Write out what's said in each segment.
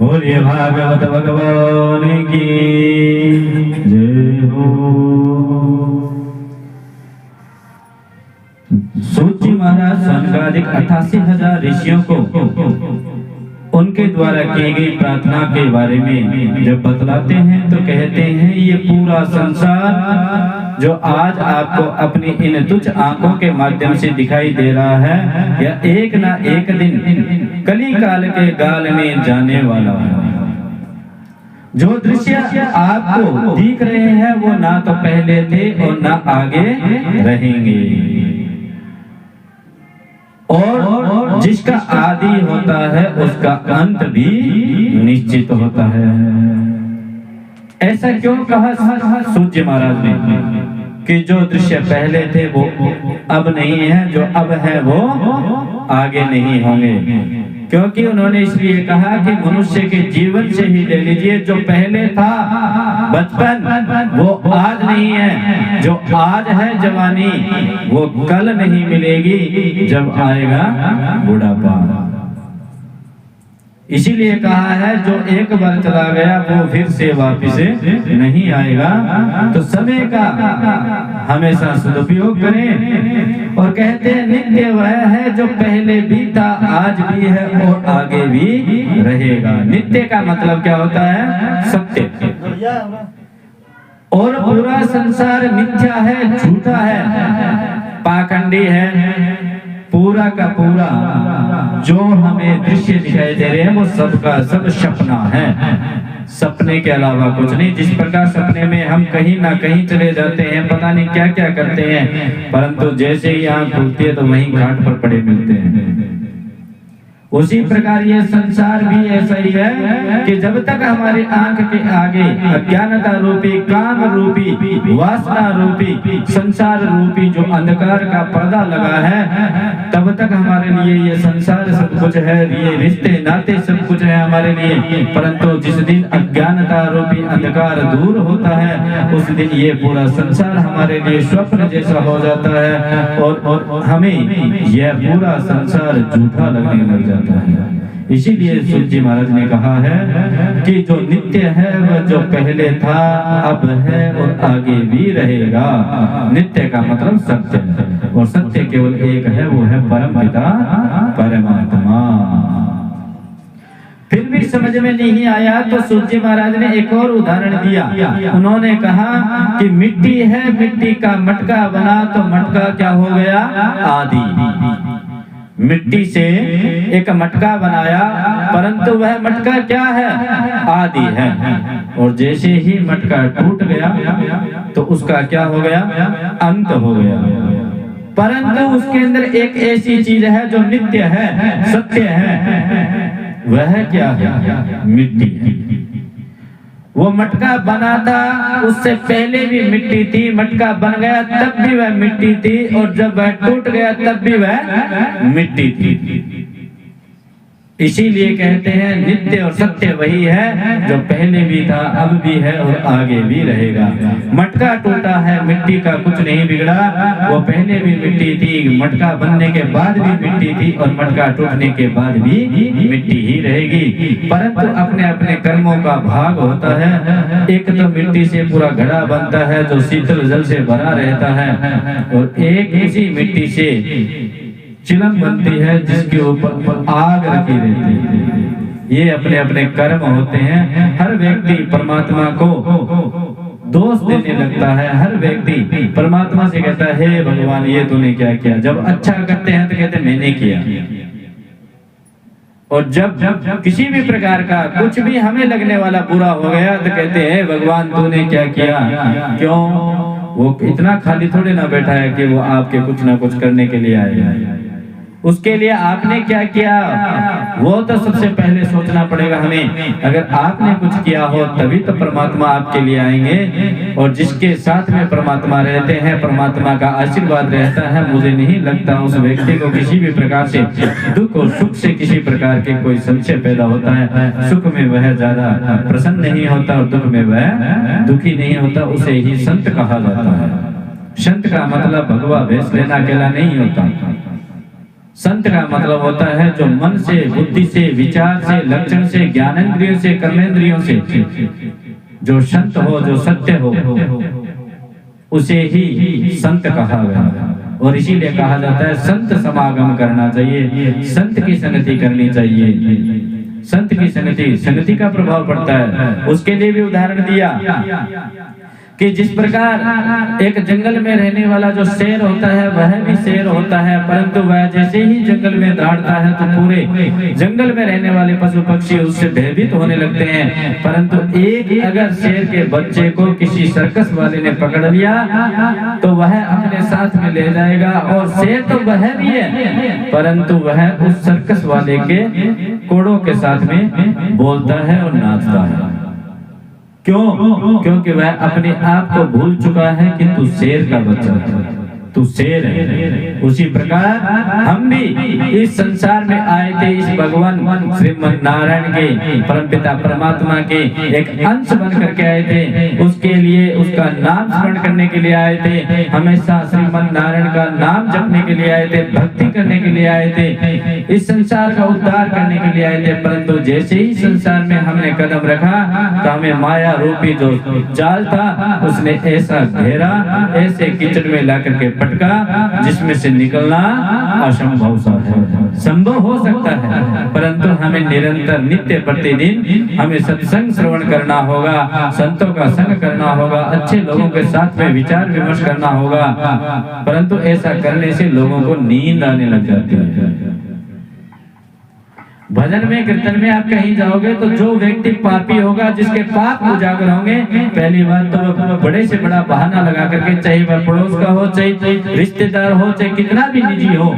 बोलिए भागवत भगवान की जय हो। सूत जी महाराज सनकादिक 88,000 ऋषियों को उनके द्वारा की गई प्रार्थना के बारे में जब बतलाते हैं तो कहते हैं ये पूरा संसार जो आज आपको अपनी इन तुच्छ आंखों के माध्यम से दिखाई दे रहा है, यह एक ना एक दिन कली काल के गाल में जाने वाला है। जो दृश्य आपको दिख रहे हैं वो ना तो पहले थे और ना आगे रहेंगे, और जिसका आदि होता है उसका अंत भी निश्चित होता है। ऐसा क्यों कहा सूत जी महाराज ने कि जो दृश्य पहले थे वो अब नहीं है, जो अब है वो आगे नहीं होंगे। क्योंकि उन्होंने इसलिए कहा कि मनुष्य के जीवन से ही ले लीजिए, जो पहले था बचपन वो आज नहीं है, जो आज है जवानी वो कल नहीं मिलेगी जब आएगा बुढ़ापा। इसीलिए कहा है जो एक बार चला गया वो फिर से वापस नहीं आएगा। तो समय का हमेशा सदुपयोग करें। और कहते हैं नित्य वह है जो पहले भी था, आज भी है और आगे भी रहेगा। नित्य का मतलब क्या होता है? सत्य। और पूरा संसार मिथ्या है, झूठा है, पाखंडी है। पूरा का पूरा जो हमें दृश्य दिखाई दे रहे हैं वो सबका सब सपना है, सपने के अलावा कुछ नहीं। जिस प्रकार सपने में हम कहीं ना कहीं चले जाते हैं, पता नहीं क्या क्या करते हैं, परंतु जैसे ही आंख खुलती है तो वहीं घाट पर पड़े मिलते हैं। उसी प्रकार ये संसार भी ऐसा ही है कि जब तक हमारी आंख के आगे अज्ञानता रूपी, काम रूपी, वासना रूपी, संसार रूपी जो अंधकार का पर्दा लगा है, तब तक हमारे लिए ये संसार सब कुछ है, ये रिश्ते नाते सब कुछ है हमारे लिए। परंतु जिस दिन अज्ञानता रूपी अंधकार दूर होता है उस दिन ये पूरा संसार हमारे लिए स्वप्न जैसा हो जाता है और हमें यह पूरा संसार झूठा लगने लग जाता है। इसीलिए सूत जी महाराज ने कहा है कि जो नित्य है वह जो पहले था अब है और आगे भी रहेगा। नित्य का मतलब सत्य है, और सत्य केवल एक है, वो है परम पिता परमात्मा। फिर भी समझ में नहीं आया तो सूत जी महाराज ने एक और उदाहरण दिया। उन्होंने कहा कि मिट्टी है, मिट्टी का मटका बना तो मटका क्या हो गया? आदि। मिट्टी से एक मटका बनाया, परंतु वह मटका क्या है? आदि है। और जैसे ही मटका टूट गया तो उसका क्या हो गया? अंत हो गया। परंतु उसके अंदर एक ऐसी चीज है जो नित्य है, सत्य है। वह क्या है? मिट्टी है। वो मटका बना था, उससे पहले भी मिट्टी थी, मटका बन गया तब भी वह मिट्टी थी, और जब वह टूट गया तब भी वह मिट्टी थी। इसीलिए कहते हैं नित्य और सत्य वही है जो पहले भी था, अब भी है और आगे भी रहेगा। मटका टूटा है, मिट्टी का कुछ नहीं बिगड़ा, वो पहले भी मिट्टी थी, मटका बनने के बाद भी मिट्टी थी और मटका टूटने के बाद भी मिट्टी ही रहेगी। परंतु अपने अपने कर्मों का भाग होता है। एक तो मिट्टी से पूरा घड़ा बनता है जो शीतल जल से भरा रहता है, और एक इसी मिट्टी से चिलम बनती है जिसके ऊपर आग रखी रहती है। ये अपने अपने कर्म होते हैं। हर व्यक्ति परमात्मा को दोष देने लगता है, हर व्यक्ति परमात्मा से कहता है हे भगवान ये तूने क्या किया। जब अच्छा करते हैं तो कहते मैंने किया, और जब किसी भी प्रकार का कुछ भी हमें लगने वाला बुरा हो गया तो कहते हैं भगवान तूने क्या किया। क्यों? वो इतना खाली थोड़े ना बैठा है कि वो आपके कुछ ना कुछ करने के लिए आए। उसके लिए आपने क्या किया वो तो सबसे पहले सोचना पड़ेगा हमें। अगर आपने कुछ किया हो तभी तो परमात्मा आपके लिए आएंगे, और जिसके साथ में परमात्मा रहते हैं, परमात्मा का आशीर्वाद रहता है, मुझे नहीं लगता उस व्यक्ति को किसी भी प्रकार से दुख और सुख से किसी प्रकार के कोई संशय पैदा होता है। सुख में वह ज्यादा प्रसन्न नहीं होता और दुख में वह दुखी नहीं होता। उसे ही संत कहा जाता है। संत का मतलब भगवा भेष लेना अकेला नहीं होता। संत का मतलब होता है जो मन से, बुद्धि से, विचार से, लक्षण से, ज्ञानेंद्रियों से, कर्मेंद्रियों से जो संत हो, जो सत्य हो, उसे ही संत कहा गया। और इसीलिए कहा जाता है संत समागम करना चाहिए, संत की संगति करनी चाहिए। संत की संगति का प्रभाव पड़ता है। उसके लिए भी उदाहरण दिया कि जिस प्रकार एक जंगल में रहने वाला जो शेर होता है वह भी शेर होता है, परंतु वह जैसे ही जंगल में दौड़ता है तो पूरे जंगल में रहने वाले पशु पक्षी उससे भयभीत होने लगते हैं। परंतु एक अगर शेर के बच्चे को किसी सर्कस वाले ने पकड़ लिया तो वह अपने साथ में ले जाएगा, और शेर तो वह भी है परंतु वह उस सर्कस वाले के कोड़ों के साथ में बोलता है और नाचता है। क्यों? क्योंकि वह अपने आप को भूल चुका है कि तू शेर का बच्चा है, तू शेर है। उसी प्रकार हम भी इस संसार में आए थे इस भगवान श्रीमद् नारायण के परमपिता परमात्मा के एक अंश बन करके आए थे। उसके लिए उसका नाम स्मरण करने के लिए आए थे, हमेशा श्रीमद् नारायण का नाम जपने के लिए आए थे, भक्ति करने के लिए आए थे, इस संसार का उद्धार करने के लिए आए थे। परंतु जैसे ही संसार में हमने कदम रखा तो हमें माया रूपी जो जाल था उसने ऐसा घेरा, ऐसे कीचड़ में ला करके पटका जिसमें से निकलना असंभव सा है। संभव हो सकता है परंतु हमें निरंतर नित्य प्रतिदिन हमें सत्संग श्रवण करना होगा, संतों का संग करना होगा, अच्छे लोगों के साथ में विचार विमर्श करना होगा। परंतु ऐसा करने से लोगों को नींद आने लग जाती है। भजन में, कीर्तन में आप कहीं जाओगे तो जो व्यक्ति पापी होगा, जिसके पाप उजागर होंगे, पहली बात तो बड़े से बड़ा बहाना लगा करके, चाहे वह पड़ोस का हो, चाहे रिश्तेदार हो, चाहे कितना भी निजी हो,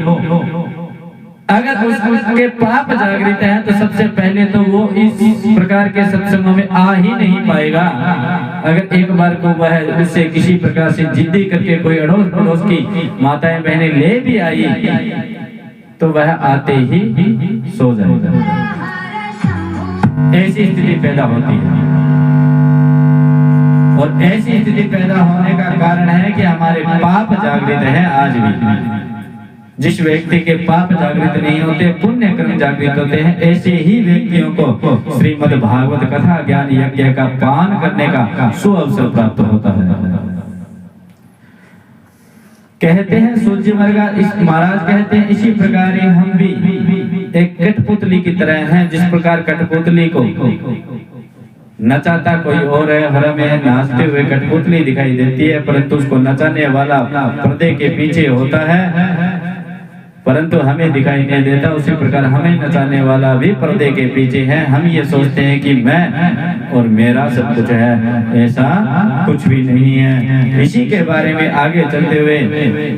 अगर उसके पाप जागृत है तो सबसे पहले तो वो इस प्रकार के सत्संगों में आ ही नहीं पाएगा। अगर एक बार को वह उससे किसी प्रकार से जिद्दी करके कोई अड़ोस पड़ोस की माताएं बहनें ले भी आई तो वह आते ही सो जाएगा। ऐसी स्थिति पैदा होती है, और ऐसी स्थिति पैदा होने का कारण है कि हमारे पाप जागृत है आज भी। जिस व्यक्ति के पाप जागृत नहीं होते, पुण्य कर्म जागृत होते हैं, ऐसे ही व्यक्तियों को श्रीमद् भागवत कथा ज्ञान यज्ञ का पान करने का सुअवसर प्राप्त होता है। कहते हैं सूर्य महाराज कहते हैं इसी प्रकार हम भी एक कठपुतली की तरह हैं। जिस प्रकार कठपुतली को नचाता कोई और है, हमें नाचते हुए कठपुतली दिखाई देती है परंतु उसको नचाने वाला पर्दे के पीछे होता है परंतु हमें दिखाई नहीं देता। उसी प्रकार हमें नचाने वाला भी पर्दे के पीछे है। हम ये सोचते हैं कि मैं और मेरा सब कुछ है, ऐसा कुछ भी नहीं है। इसी के बारे में आगे चलते हुए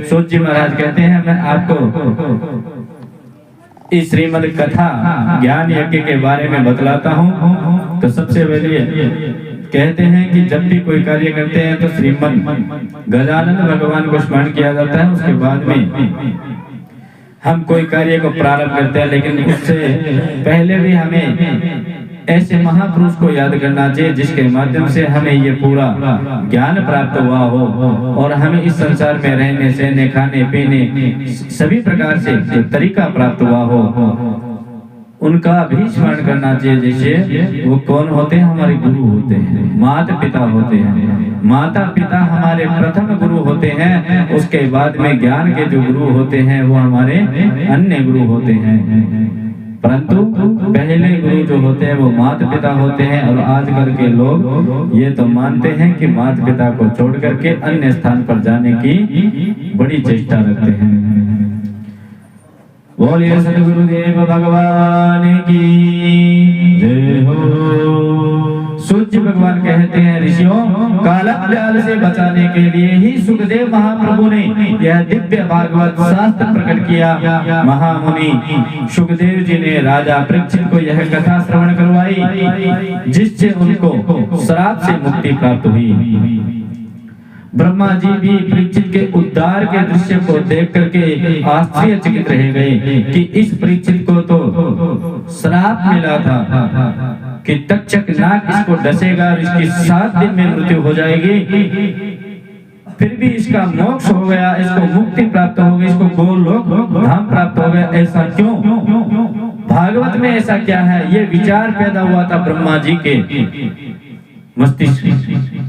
सूत जी महाराज कहते हैं, मैं आपको इस श्रीमद् कथा ज्ञान यज्ञ के बारे में बतलाता हूँ। तो सबसे पहले कहते हैं कि जब भी कोई कार्य करते हैं तो श्रीमद् गजानन भगवान को स्मरण किया जाता है। उसके बाद में हम कोई कार्य को प्रारंभ करते हैं, लेकिन उससे पहले भी हमें ऐसे महापुरुष को याद करना चाहिए जिसके माध्यम से हमें ये पूरा ज्ञान प्राप्त हुआ हो और हमें इस संसार में रहने, सहने, खाने पीने सभी प्रकार से जो तरीका प्राप्त हुआ हो, उनका भी स्मरण करना चाहिए। जैसे वो कौन होते हैं? हमारे गुरु होते हैं, माता पिता होते हैं। माता पिता हमारे प्रथम गुरु होते हैं, उसके बाद में ज्ञान के जो गुरु होते हैं वो हमारे अन्य गुरु होते हैं। परंतु पहले गुरु जो होते हैं वो माता पिता होते हैं। और आजकल के लोग ये तो मानते हैं कि माता पिता को छोड़ करके अन्य स्थान पर जाने की बड़ी चेष्टा रखते हैं। बोलिए सद्गुरुदेव भगवान की जय हो। सूर्य भगवान कहते हैं, ऋषियों, कालजाल से बचाने के लिए ही सुखदेव महाप्रभु ने यह दिव्य भागवत शास्त्र प्रकट किया। महामुनि सुखदेव जी ने राजा परीक्षित को यह कथा श्रवण करवाई जिससे उनको श्राप से मुक्ति प्राप्त हुई। ब्रह्मा जी भी परीक्षित के उद्धार के दृश्य को देख करके आश्चर्यचकित रह गए कि इस परीक्षित को तो श्राप मिला था कि तक्षक नाग इसको डसेगा और इसकी 7 दिन में मृत्यु हो जाएगी। फिर भी इसका मोक्ष हो गया, इसको मुक्ति प्राप्त हो गई, इसको गोलोक धाम प्राप्त हो गया, ऐसा क्यों? भागवत में ऐसा क्या है? ये विचार पैदा हुआ था ब्रह्मा जी के मस्तिष्क।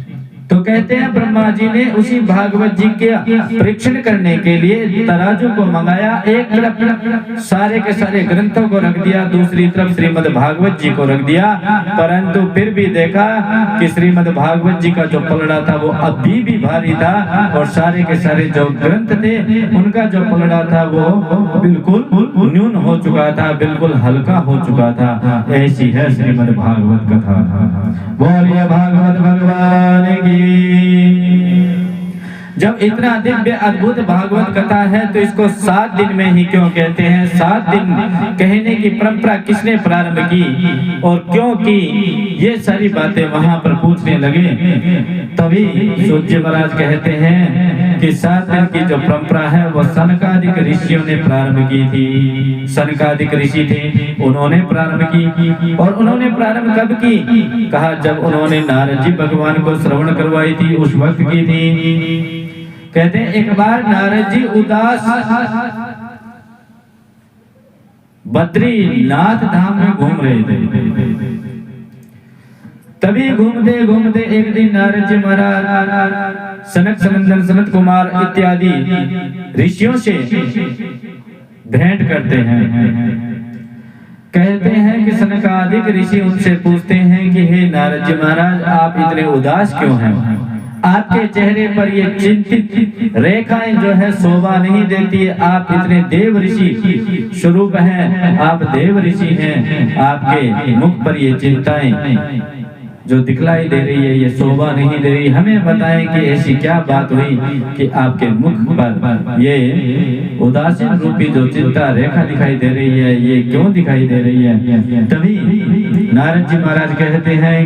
तो कहते हैं ब्रह्मा जी ने उसी भागवत जी के परीक्षण करने के लिए तराजू को मंगाया, एक तरफ सारे के सारे ग्रंथों को रख दिया, दूसरी तरफ श्रीमद् भागवत जी को रख दिया, परंतु फिर भी देखा कि श्रीमद् भागवत जी का जो पलड़ा था वो अभी भी भारी था, और सारे के सारे जो ग्रंथ थे उनका जो पलड़ा था वो बिल्कुल न्यून हो चुका था, बिल्कुल हल्का हो चुका था। ऐसी है श्रीमद् भागवत कथा। बोलिए भागवत भगवान की। जब इतना दिव्य अद्भुत भागवत कथा है तो इसको 7 दिन में ही क्यों कहते हैं? 7 दिन कहने की परंपरा किसने प्रारंभ की और क्यों की? ये सारी बातें वहां पर पूछने लगे। तभी सूत महाराज कहते हैं कि 7 दिन की जो परंपरा है वो सनकादिक ऋषियों ने प्रारंभ की थी। सनकादिक ऋषि थे, उन्होंने प्रारंभ की। और उन्होंने प्रारंभ कब की? कहा जब उन्होंने नारद जी भगवान को श्रवण करवाई थी उस वक्त की थी। कहते हैं एक बार नारद जी उदास बद्रीनाथ धाम में घूम रहे थे। तभी घूमते घूमते एक दिन नारद जी महाराज सनक सनंदन सनत कुमार इत्यादि ऋषियों से भेंट करते हैं। कहते हैं कि सनकादिक ऋषि उनसे पूछते हैं कि हे नारद जी महाराज, आप इतने उदास क्यों हैं? आपके चेहरे पर ये चिंतित रेखाएं जो है शोभा नहीं देती है। आप इतने देव ऋषि स्वरूप हैं, आप देव ऋषि हैं, आपके मुख पर ये चिंताएं जो दिखलाई दे रही है ये शोभा नहीं दे रही। हमें बताएं कि ऐसी क्या बात हुई कि आपके मुख पर ये उदासीन रूपी जो चिंता रेखा दिखाई दे रही है, ये क्यों दिखाई दे रही है? तभी नारद जी महाराज कहते हैं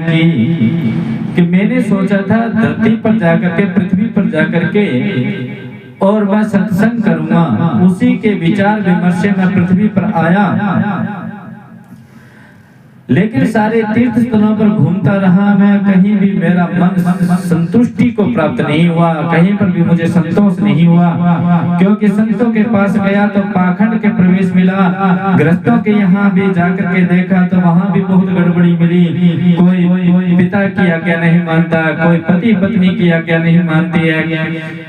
कि मैंने सोचा था धरती पर जाकर के, पृथ्वी पर जाकर के और मैं सत्संग करूंगा, उसी के विचार विमर्श से मैं पृथ्वी पर आया, लेकिन सारे तीर्थ स्थलों पर घूमता रहा मैं, कहीं भी मेरा मन संतुष्टि को प्राप्त नहीं हुआ, कहीं पर भी मुझे संतोष नहीं हुआ। क्योंकि संतों के पास गया तो पाखंड के प्रवेश मिला, गृहस्थों के यहाँ भी जाकर के देखा तो वहाँ भी बहुत गड़बड़ी मिली। कोई पिता की आज्ञा नहीं मानता, कोई पति पत्नी की आज्ञा नहीं मानती है,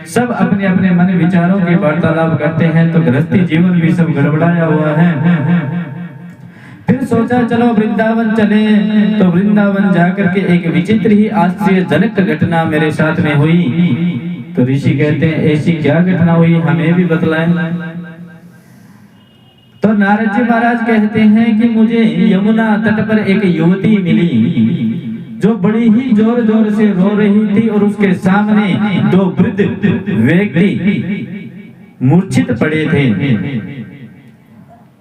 सब अपने अपने मन विचारों की वार्तालाप करते हैं, तो गृहस्थी जीवन भी सब गड़बड़ाया हुआ है। फिर सोचा चलो वृंदावन चले, तो वृंदावन जाकर के एक विचित्र ही आश्चर्यजनक घटना मेरे साथ में हुई। तो ऋषि कहते हैं ऐसी क्या घटना हुई, हमें भी बतलाएं। तो नारद जी महाराज कहते हैं कि मुझे यमुना तट पर एक युवती मिली जो बड़ी ही जोर जोर से रो रही थी, और उसके सामने 2 वृद्ध व्यक्ति मूर्छित पड़े थे।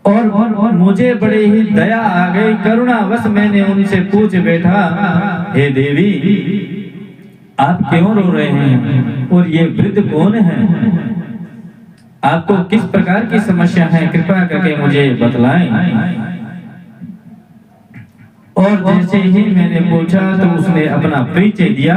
और मुझे बड़े ही दया आ गई, करुणावश मैंने उनसे पूछ बैठा, हे देवी आप क्यों रो रहे हैं और ये वृद्ध कौन है? आपको किस प्रकार की समस्या है, कृपया करके मुझे बतलाएं। और जैसे ही मैंने पूछा तो उसने अपना परिचय दिया,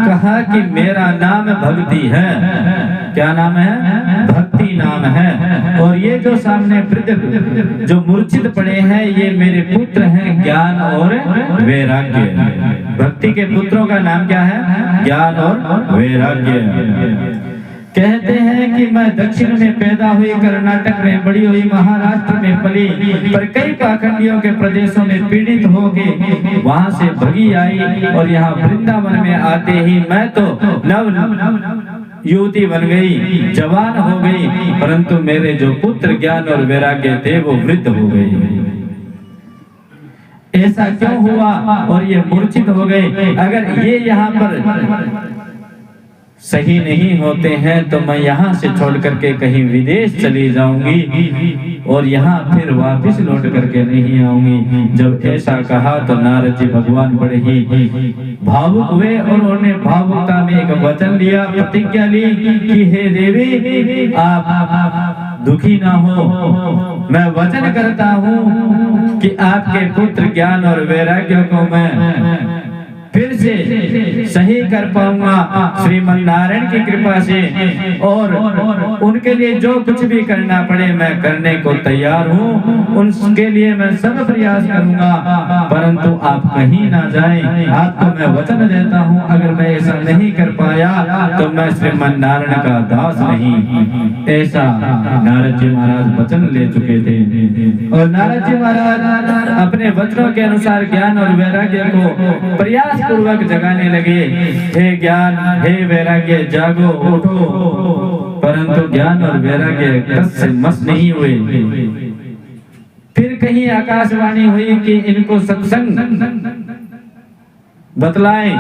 कहा कि मेरा नाम भक्ति है। क्या नाम है? भक्ति नाम है। और ये जो सामने वृद्ध जो मूर्छित पड़े हैं ये मेरे पुत्र हैं ज्ञान और वैराग्य। भक्ति के पुत्रों का नाम क्या है? ज्ञान और वैराग्य। कहते हैं कि मैं दक्षिण में पैदा हुई, कर्नाटक में बड़ी हुई, महाराष्ट्र में पली, पर कई पाखंडियों के प्रदेशों में पीड़ित हो के वहां से भगी आई, और यहाँ वृंदावन में आते ही मैं तो नव युवती बन गई, जवान हो गई, परंतु मेरे जो पुत्र ज्ञान और वैराग्य थे वो वृद्ध हो गए। ऐसा क्यों हुआ? और ये मूर्छित हो गए। अगर ये यहाँ पर सही नहीं होते हैं तो मैं यहाँ से छोड़ करके कहीं विदेश चली जाऊंगी और यहाँ फिर वापस लौट करके नहीं आऊंगी। जब ऐसा कहा तो नारद जी भगवान बड़े ही भावुक हुए और उन्होंने भावुकता में एक वचन लिया, प्रतिज्ञा ली कि हे देवी आप दुखी ना हो, मैं वचन करता हूँ कि आपके पुत्र ज्ञान और वैराग्य को मैं फिर से सही कर पाऊंगा, श्रीमन नारायण की कृपा से, और उनके लिए जो कुछ भी करना पड़े मैं करने को तैयार हूँ, उनके लिए मैं सब प्रयास करूंगा, परंतु आप कहीं ना जाएं। आपको मैं वचन देता हूँ, अगर मैं ऐसा नहीं कर पाया तो मैं श्रीमन नारायण का दास नहीं। ऐसा नारद जी महाराज वचन ले चुके थे। और नारद जी महाराज अपने वचनों के अनुसार ज्ञान और वैराग्य को प्रयास पूर्वक जगाने लगे। हे ज्ञान, हे वैराग्य, जागो उठो। परंतु ज्ञान और वैराग्य कस से मस नहीं हुए। फिर कहीं आकाशवाणी हुई कि इनको सत्संग बतलाएं।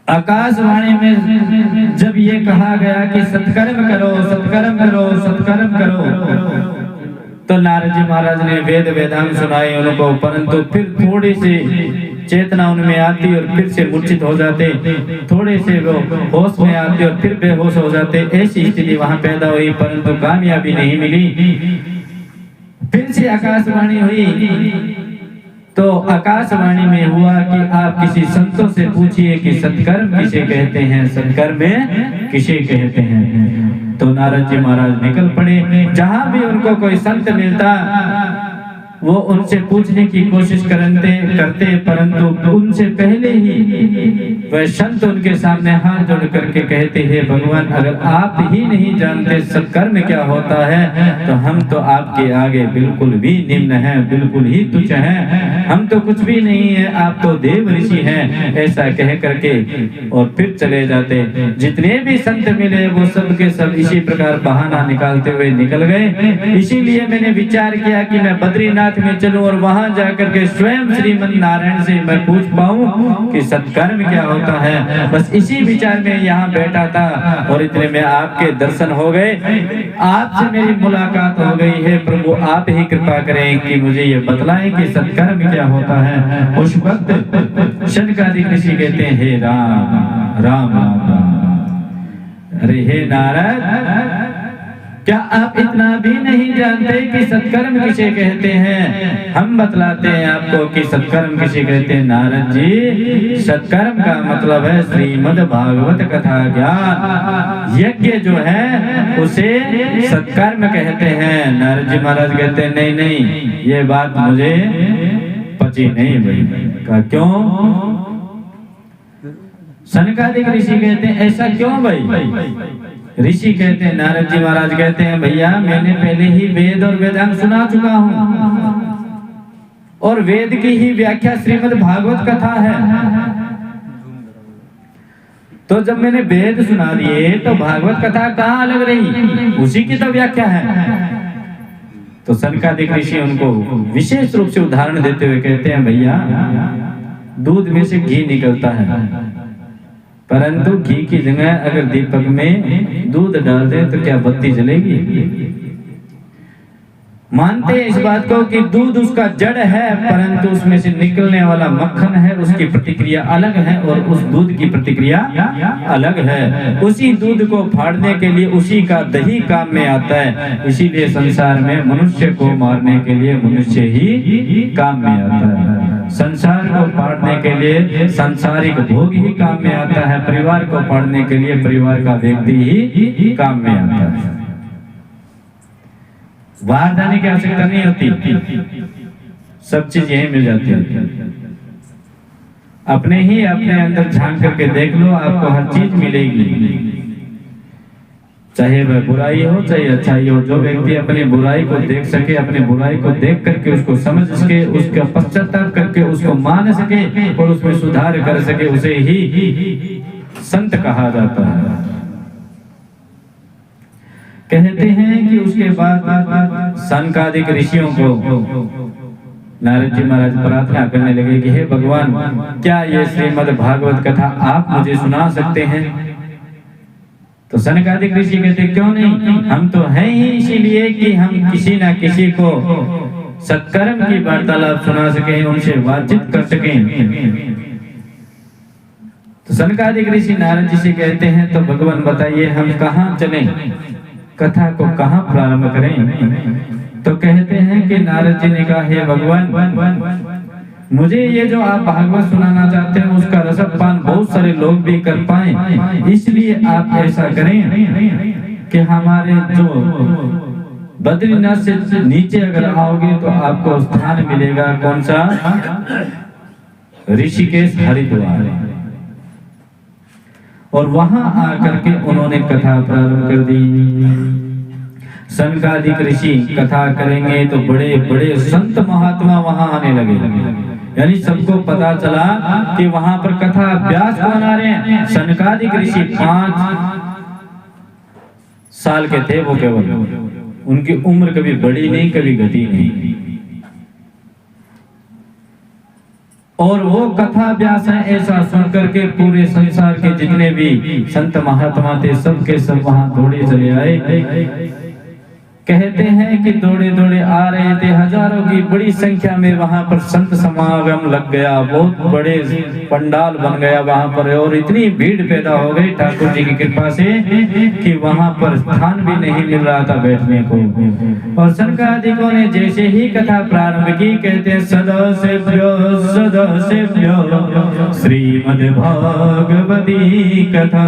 आकाशवाणी में जब ये कहा गया कि सत्कर्म करो, सत्कर्म करो, सत्कर्म करो, तो नारद जी महाराज ने वेद वेदांग सुनाए उनको, परंतु फिर थोड़ी सी चेतना उनमें आती और फिर से मूर्छित हो जाते, थोड़े से वो होश में आते और फिर बेहोश हो जाते। ऐसी स्थिति वहां पैदा हुई, परंतु कामयाबी नहीं मिली। फिर से आकाशवाणी हुई, तो आकाशवाणी में हुआ कि आप किसी संतों से पूछिए कि सत्कर्म किसे कहते हैं, सत्कर्म किसे कहते हैं। तो नारद जी महाराज निकल पड़े। जहां भी उनको कोई संत मिलता वो उनसे पूछने की कोशिश करते, परंतु उनसे पहले ही वह संत उनके सामने हाथ जोड़ करके कहते हैं, भगवान अगर आप ही नहीं जानते सत्कर्म क्या होता है तो हम तो आपके आगे बिल्कुल भी निम्न हैं, बिल्कुल ही तुच्छ हैं, हम तो कुछ भी नहीं है, आप तो देव ऋषि हैं। ऐसा कह करके और फिर चले जाते। जितने भी संत मिले वो सब के सब इसी प्रकार बहाना निकालते हुए निकल गए। इसीलिए मैंने विचार किया कि मैं बद्रीनाथ में चलूं और वहां जाकर के स्वयं श्रीमन नारायण से मैं पूछ पाऊं कि सत्कर्म क्या होता है। बस इसी विचार में यहाँ बैठा था और इतने में आपके दर्शन हो गए, आपसे मेरी मुलाकात हो गई है। प्रभु आप ही कृपा करें कि मुझे ये बतलाएं कि सत्कर्म क्या होता है। उस वक्त शनकादिक ऋषि कहते हैं, हे राम राम राम, अरे हे नारद, क्या आप इतना भी नहीं जानते कि सत्कर्म किसे कहते हैं? हम बतलाते हैं आपको कि सत्कर्म किसे कहते हैं। नारद जी, सत्कर्म का मतलब है श्रीमद् भागवत कथा ज्ञान। यज्ञ जो है उसे सत्कर्म कहते हैं। नारद जी महाराज कहते हैं, नहीं नहीं, ये बात मुझे पची नहीं भाई। का क्यों? सनकादिक ऋषि कहते हैं, ऐसा क्यों भाई? ऋषि कहते हैं, नारद जी महाराज कहते हैं, भैया मैंने पहले ही वेद और वेदांग सुना चुका हूं और वेद की ही व्याख्या श्रीमद् भागवत कथा है। तो जब मैंने वेद सुना दिए तो भागवत कथा कहाँ अलग रही, उसी की तो व्याख्या है। तो सनकादिक ऋषि उनको विशेष रूप से उदाहरण देते हुए कहते हैं, भैया दूध में से घी निकलता है, परंतु घी की जगह अगर दीपक में दूध डाल दे तो क्या बत्ती जलेगी? मानते हैं इस बात को कि दूध उसका जड़ है, परंतु उसमें से निकलने वाला मक्खन है, उसकी प्रतिक्रिया अलग है और उस दूध की प्रतिक्रिया अलग है। उसी दूध को फाड़ने के लिए उसी का दही काम में आता है। इसीलिए संसार में मनुष्य को मारने के लिए मनुष्य ही काम में आता है, संसार को पाड़ने के लिए सांसारिक भोग ही काम में आता है, परिवार को पाड़ने के लिए परिवार का व्यक्ति ही काम में आता है। बाहर जाने की आवश्यकता नहीं होती, सब चीज यही मिल जाती है। अपने अंदर झांक करके देख लो, आपको हर चीज मिलेगी, चाहे वह बुराई हो चाहे अच्छाई हो। जो व्यक्ति अपनी बुराई को देख सके, अपनी बुराई को देख करके उसको समझ सके, उसका पश्चाताप करके उसको मान सके और उसमें सुधार कर सके, उसे ही संत कहा जाता है। कहते हैं कि उसके बाद सनकादिक ऋषियों को नारद जी महाराज प्रार्थना करने लगे कि हे भगवान, क्या ये श्रीमद् भागवत कथा आप मुझे सुना सकते हैं? तो सनकादिक ऋषि कहते, क्यों नहीं, हम तो हैं ही इसीलिए कि हम किसी ना किसी को सत्कर्म की वार्तालाप सुना सकें, उनसे बातचीत कर सकें। तो सनकादिक ऋषि नारद जी से कहते हैं, तो भगवान बताइए हम कहाँ चलें, कथा को कहाँ प्रारंभ करें? तो कहते हैं कि नारद जी ने कहा, हे भगवान, मुझे ये जो आप भागवत सुनाना चाहते हैं उसका रसपान बहुत सारे लोग भी कर पाए, इसलिए आप ऐसा करें कि हमारे जो बद्रीनाथ से नीचे अगर आओगे तो आपको स्थान मिलेगा कौन सा, ऋषिकेश हरिद्वार, और वहां आकर के उन्होंने कथा प्रारंभ कर दी। सनकादिक ऋषि कथा करेंगे तो बड़े बड़े संत महात्मा वहां आने लगे, यानी सबको पता चला कि वहां पर कथा व्यास बना रहे हैं। सनकादिक ऋषि 5 साल के थे, वो केवल, उनकी उम्र कभी बढ़ी नहीं कभी घटी नहीं, और वो कथा व्यास है ऐसा सुनकर के पूरे संसार के जितने भी संत महात्मा थे सबके सब वहां दौड़े चले आए। कहते हैं कि दौड़े दौड़े आ रहे थे, हजारों की बड़ी संख्या में वहां पर संत समागम लग गया, बहुत बड़े पंडाल बन गया वहां पर, और इतनी भीड़ पैदा हो गई ठाकुर जी की कृपा से कि वहां पर स्थान भी नहीं मिल रहा था बैठने को। और सनकादिकों ने जैसे ही कथा प्रारंभ की, कहते हैं सदासेव्यो श्रीमद् भागवती कथा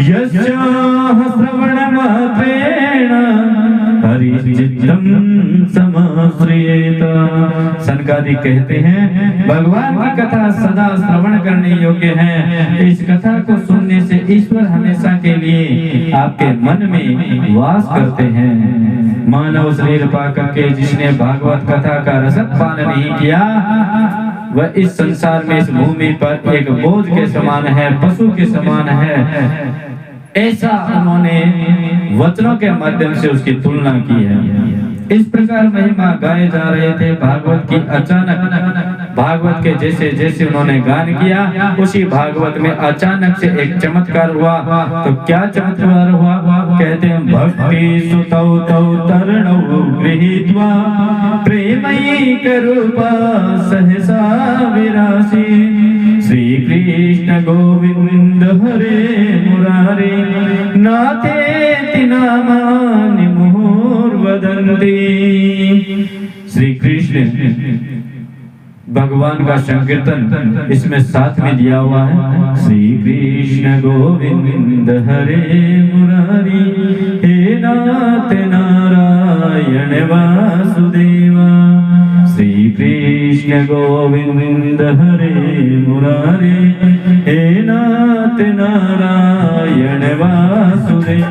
यस्याः श्रवणमात्रेण हरिचित्तम समाश्रयेत। सनकादिक कहते हैं भगवान की कथा सदा श्रवण करने योग्य है, इस कथा को सुनने से ईश्वर हमेशा के लिए आपके मन में वास करते हैं। मानव शरीर पाकर के जिसने भागवत कथा का रसपान नहीं किया वह इस संसार में इस भूमि पर एक बोझ के समान है, पशु के समान है, ऐसा उन्होंने वचनों के माध्यम से उसकी तुलना की है। इस प्रकार महिमा गाए जा रहे थे भागवत की। अचानक भागवत के जैसे जैसे उन्होंने गान किया, उसी भागवत में अचानक से एक चमत्कार हुआ। तो क्या चमत्कार हुआ? कहते हैं भक्ति सुतौ तौ तरणौ गृहीत्वा प्रेमैक रूपा सहसा विरासी श्री कृष्ण गोविंद हरे मुरारी नाथेति नामानि मुहुर्वदन्ति। श्री कृष्ण भगवान का संकीर्तन इसमें साथ में दिया हुआ है। श्री कृष्ण गोविंद हरे मुरारी हे नाथ नारायण वासुदेवा। श्री कृष्ण गोविंद हरे मुरारी हे नाथ नारायण वासुदेवा।